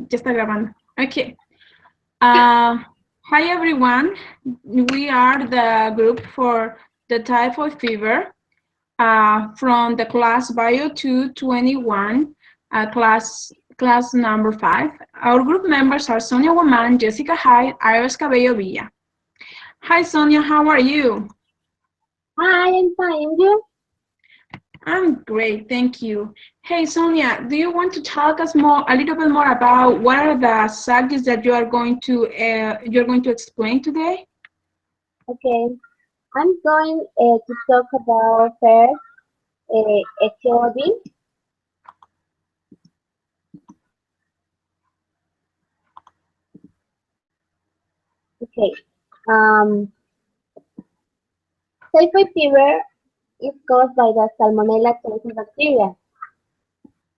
Ya está grabando. Okay. Hi everyone. We are the group for the typhoid fever from the class BIo221, class number 5. Our group members are Sonia Woman, Jessica Hyde, Iris Cabello Villa. Hi Sonia, how are you? Hi, I'm fine. And you? I'm great, thank you. Hey Sonia, do you want to talk us a little bit more about what are the subjects that you're going to explain today? Okay. I'm going to talk about first etiology. Okay. Um, Typhoid fever is caused by the Salmonella typhi bacteria.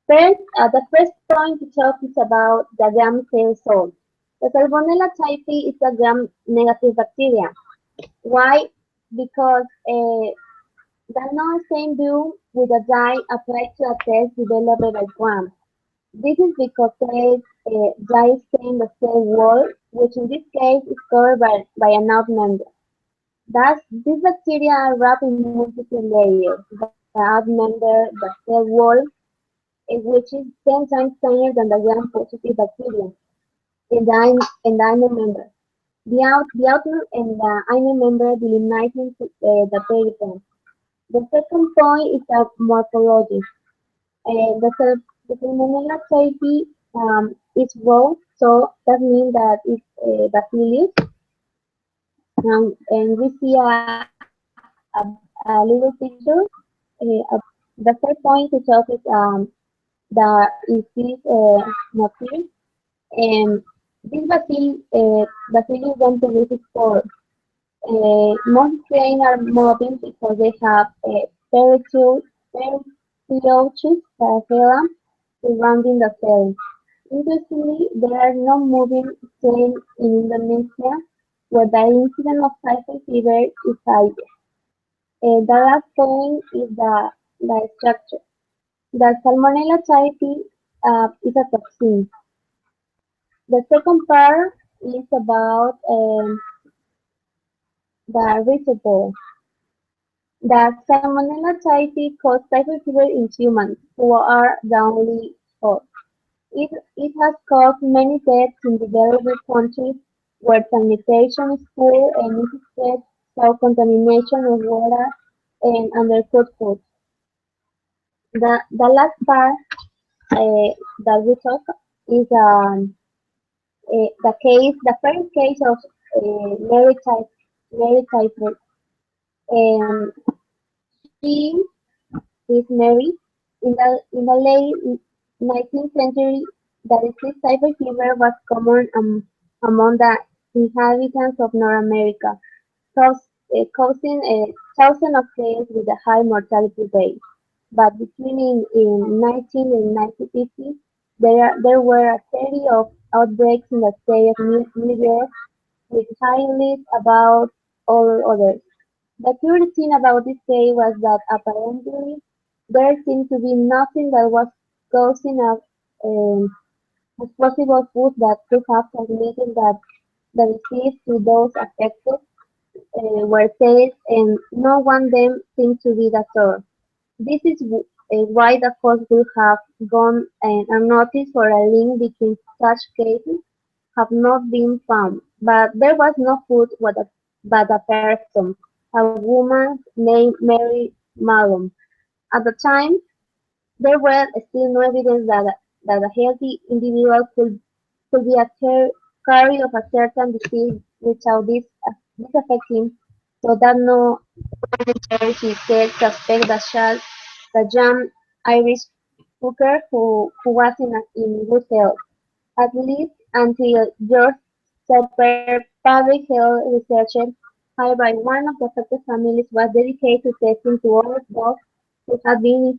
First, the first point to talk is about the gram-cell salt. The Salmonella typhi is a gram-negative bacteria. Why? Because the non-same due with a dye applied to a test developed by Gram. This is because dye stain the cell wall, which in this case is covered by an outmember. Thus, these bacteria are wrapped in multiple layers. The outmember, the cell wall, which is 10 times tinier than the gram-positive bacteria, and the inner member. The outer and the inner member delimiting the peritoneum. The second point is the morphology. The Salmonella typhi is raw, so that means that it's bacillus. And we see a little picture. The third point to talk is the disease motif. And this bacillus want to visit spores. Most strains are moving because they have periodontous flagella surrounding the cell. Interestingly, there are no moving strains in Indonesia, where the incidence of typhoid fever is high. The last point is the structure. The Salmonella typhi is a toxin. The second part is about the reservoir. The Salmonella typhi causes typhoid fever in humans, who are the only cause. It has caused many deaths in developing countries where sanitation is poor and it spreads through contamination of water and undercooked food. The last part that we talk is the first case of Mary typhoid. Um, she is Mary. In the late 19th century, the disease typhoid fever was common among the inhabitants of North America, causing thousands of cases with a high mortality rate. But between in 19 and 1950, there were a series of outbreaks in the state of New York, with high lists about all others. The curious thing about this case was that apparently there seemed to be nothing that was causing a possible food that could have transmitted the disease to those affected were safe, and no one of them seemed to be the source. This is why the court would have gone unnoticed, for a link between such cases have not been found. But there was no food but a person, a woman named Mary Malone. At the time, there was still no evidence that a healthy individual could be a carrier of a certain disease without this affecting, so that no authority could suspect the young Irish hooker who was in good health, at least until George Soper, public health researcher hired by one of the affected families, was dedicated to testing to all those who had been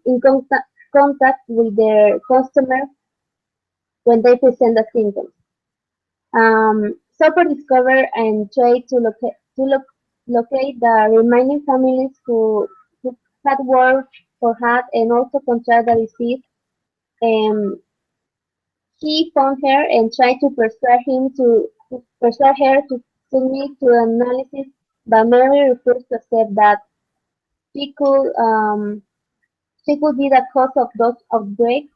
in contact with their customers when they present the symptoms. Soper discovered and tried to locate the remaining families who had worked or had and also contracted the disease. Um, He found her and tried to persuade her to submit to analysis, but Mary refused to accept that she could um, she could be the cause of those outbreaks.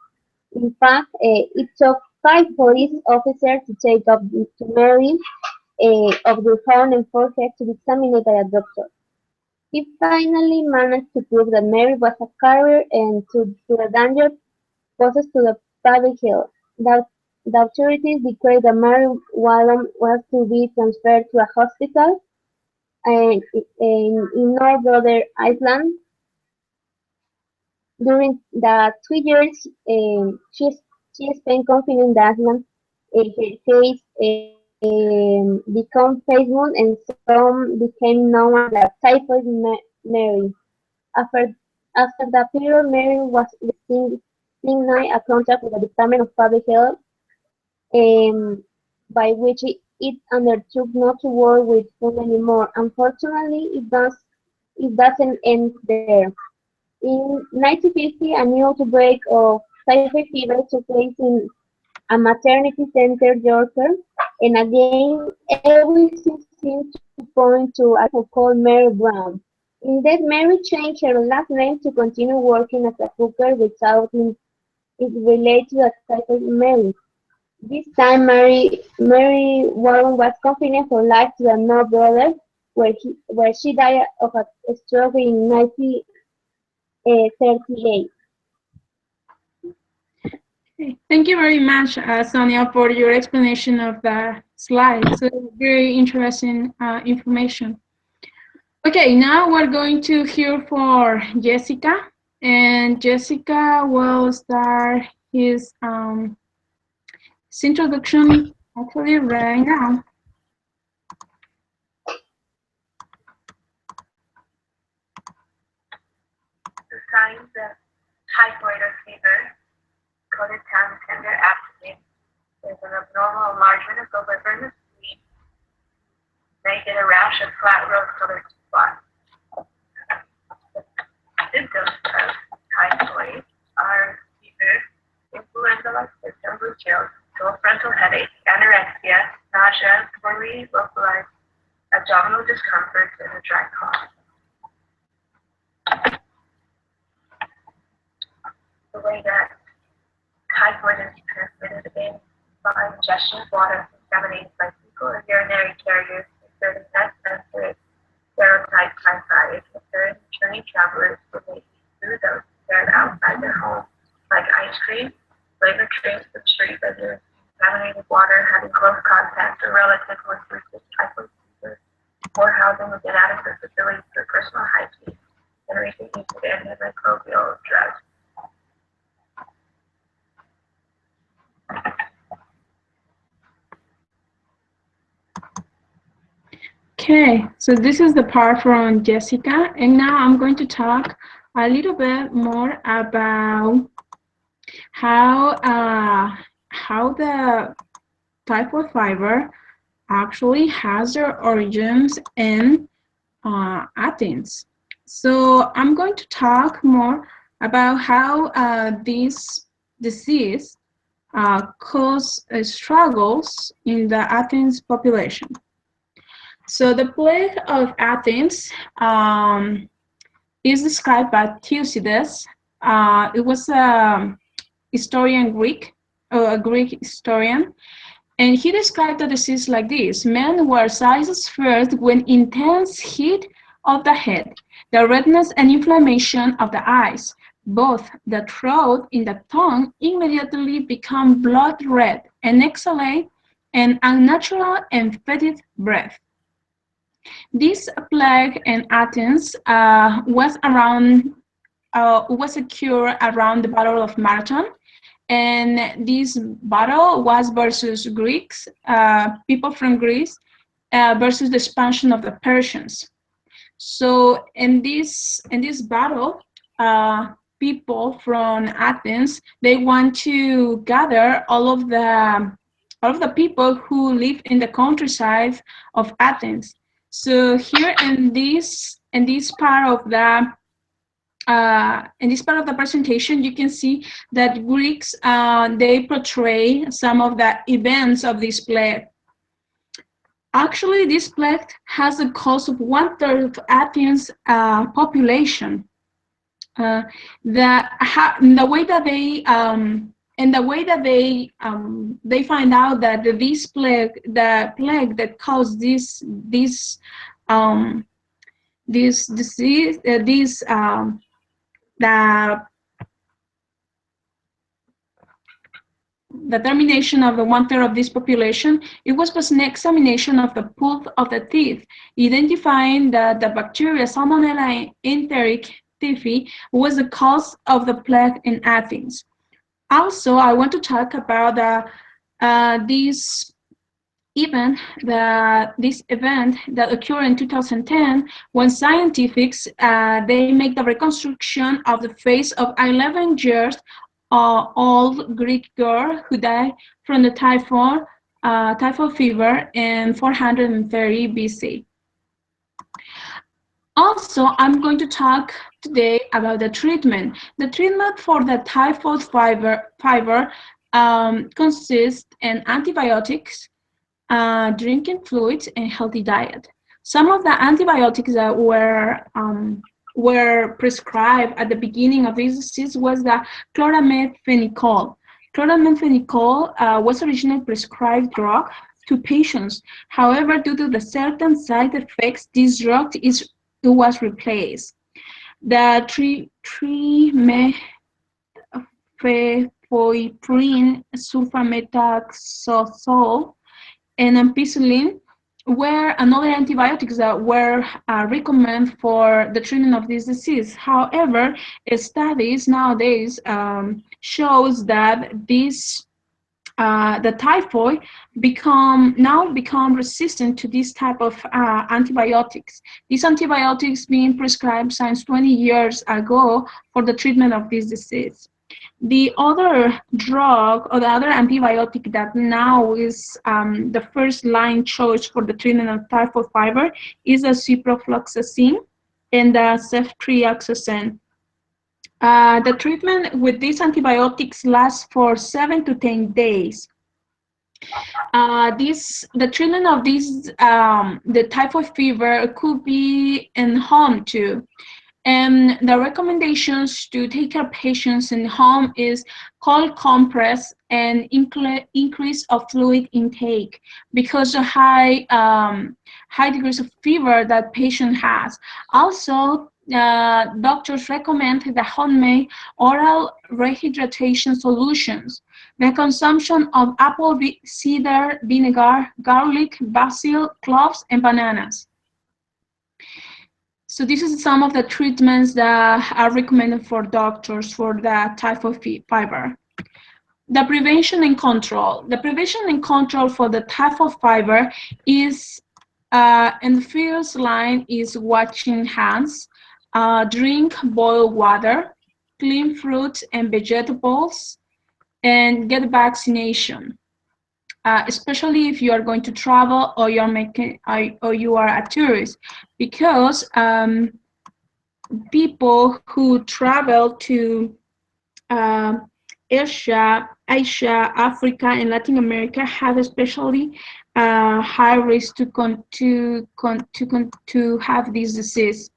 In fact, it took 5 police officers to take up to Mary of the horn and forehead to be examined by a doctor. He finally managed to prove that Mary was a carrier and to the danger posed to the public health. The authorities declared that Mary Wallum was to be transferred to a hospital in North Brother Island. During the 2 years she spent confined in the island, her case became famous and some became known as the Typhoid Mary. After, after the period, Mary was signed a contract with the Department of Public Health, by which it undertook not to work with food anymore. Unfortunately, it doesn't end there. In 1950, a new outbreak of typhoid fever took place in a maternity center, Yorker, and again everything seemed to point to a person called Mary Brown. Indeed, Mary changed her last name to continue working as a cooker without it related to a typhoid Mary. This time, Mary Warren was confined for life to the North Brother, where she died of a stroke in 1938. Okay. Thank you very much, Sonia, for your explanation of the slides. So very interesting information. Okay, now we're going to hear for Jessica, and Jessica will start his introduction actually right now. The signs of typhoid or fever, coded tongue, tender abdomen, there's an abnormal enlargement of the liver and the spleen. They get a rash of flat rose-colored spots. Symptoms of typhoid are fever, influenza-like symptoms with chills, dull frontal headache, anorexia, nausea, poorly localized abdominal discomfort, and a dry cough. The way that typhoid is transmitted is by ingestion of water contaminated by fecal or urinary carriers exerting less sensitive serotype typhi if concerned returning travelers who may eat food that was prepared outside their home, like ice cream, flavored drinks from street vendors, contaminated water, having close contact or relatives with recent typhoid fever, or housing with inadequate facilities for personal hygiene, and recent use of antimicrobial drugs. Okay, so this is the part from Jessica, and now I'm going to talk a little bit more about how the typhoid fever actually has their origins in Athens. So I'm going to talk more about how this disease caused struggles in the Athens population. So the plague of Athens is described by Thucydides. It was a Greek historian, and he described the disease like this: men were seized first with intense heat of the head, the redness and inflammation of the eyes, both the throat and the tongue immediately become blood red and exhalate an unnatural and fetid breath. This plague in Athens was occurred around the Battle of Marathon, and this battle was versus Greeks, people from Greece, versus the expansion of the Persians. So in this battle, people from Athens, they want to gather all of the people who live in the countryside of Athens. So here in this part in this part of the presentation, you can see that Greeks, they portray some of the events of this plague. Actually, this plague has a cost of 1/3 of Athens' population. The way that they find out that the plague that caused um, this disease, the the termination of the 1/3 of this population, it was an examination of the pulp of the teeth, identifying that the bacteria Salmonella enteric typhi was the cause of the plague in Athens. Also, I want to talk about this this event that occurred in 2010 when scientists they make the reconstruction of the face of 11 years old Greek girl who died from the typhoid fever in 430 BC. Also, I'm going to talk today about the treatment. The treatment for the typhoid fever consists in antibiotics, drinking fluids, and healthy diet. Some of the antibiotics that were prescribed at the beginning of this disease was the chloramphenicol. Chloramphenicol was originally prescribed drug to patients. However, due to the certain side effects, this drug was replaced. The trimethoprim sulfamethoxazole and ampicillin were another antibiotics that were recommended for the treatment of this disease. However, studies nowadays shows that the typhoid become resistant to this type of antibiotics. These antibiotics being prescribed since 20 years ago for the treatment of this disease. The other drug or the other antibiotic that now is the first line choice for the treatment of typhoid fever is the ciprofloxacin and the ceftriaxone. The treatment with these antibiotics lasts for 7 to 10 days. The treatment of the typhoid fever could be in home too. And the recommendations to take care of patients in home is cold compress and increase of fluid intake because of high degrees of fever that patient has. Also, doctors recommend the homemade oral rehydration solutions. The consumption of apple cider vinegar, garlic, basil, cloves, and bananas. So this is some of the treatments that are recommended for doctors for the typhoid fever. The prevention and control. The prevention and control for the typhoid fever is, in the first line is washing hands, drink boiled water, clean fruits and vegetables, and get vaccination. Especially if you are going to travel or you are a tourist, because people who travel to Asia, Africa, and Latin America have especially high risk to have this disease.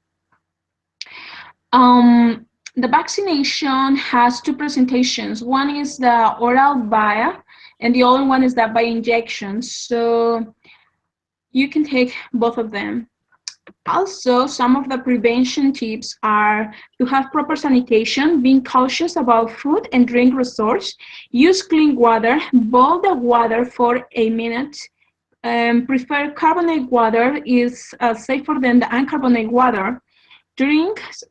The vaccination has two presentations. One is the oral via, and the other one is that by injection. So you can take both of them. Also, some of the prevention tips are to have proper sanitation, being cautious about food and drink resource, use clean water, boil the water for a minute. Prefer carbonated water is safer than the uncarbonated water. Drinks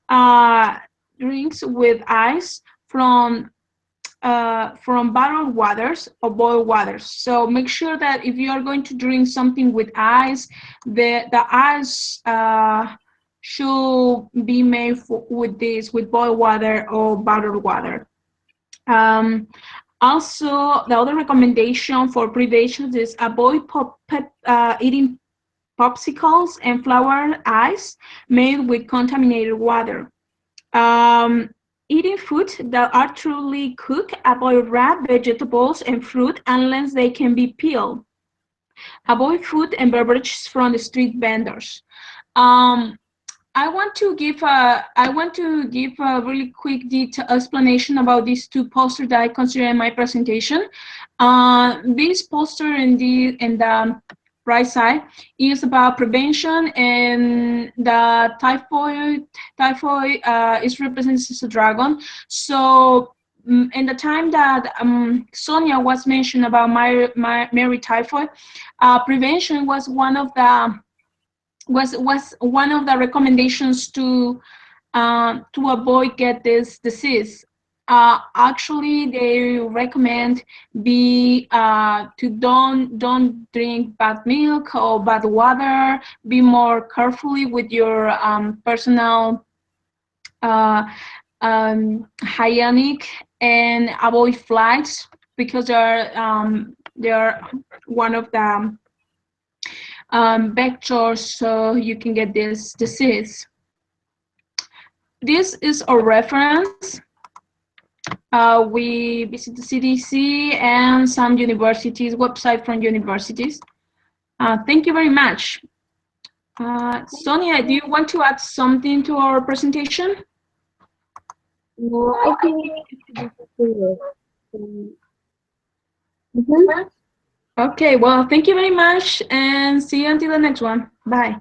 with ice from bottled waters or boiled waters. So make sure that if you are going to drink something with ice, the ice should be made with boiled water or bottled water. Also, the other recommendation for prevention is avoid eating popsicles and flour ice made with contaminated water. Um, Eating food that are truly cooked, avoid raw vegetables and fruit unless they can be peeled. Avoid food and beverages from the street vendors. Um, I want to give a really quick detail explanation about these two posters that I consider in my presentation. This poster in the right side is about prevention, and the typhoid is represented as a dragon. So in the time that Sonia was mentioned about Mary typhoid, prevention was one of the recommendations to avoid get this disease. Actually, they recommend to don't drink bad milk or bad water. Be more carefully with your personal uh, hygienic, and avoid flights because they're one of the vectors, so you can get this disease. This is our reference. We visit the CDC and some universities, website from universities. Thank you very much. Sonia, do you want to add something to our presentation? No, I think this is good. Mhm. Okay, well, thank you very much and see you until the next one. Bye.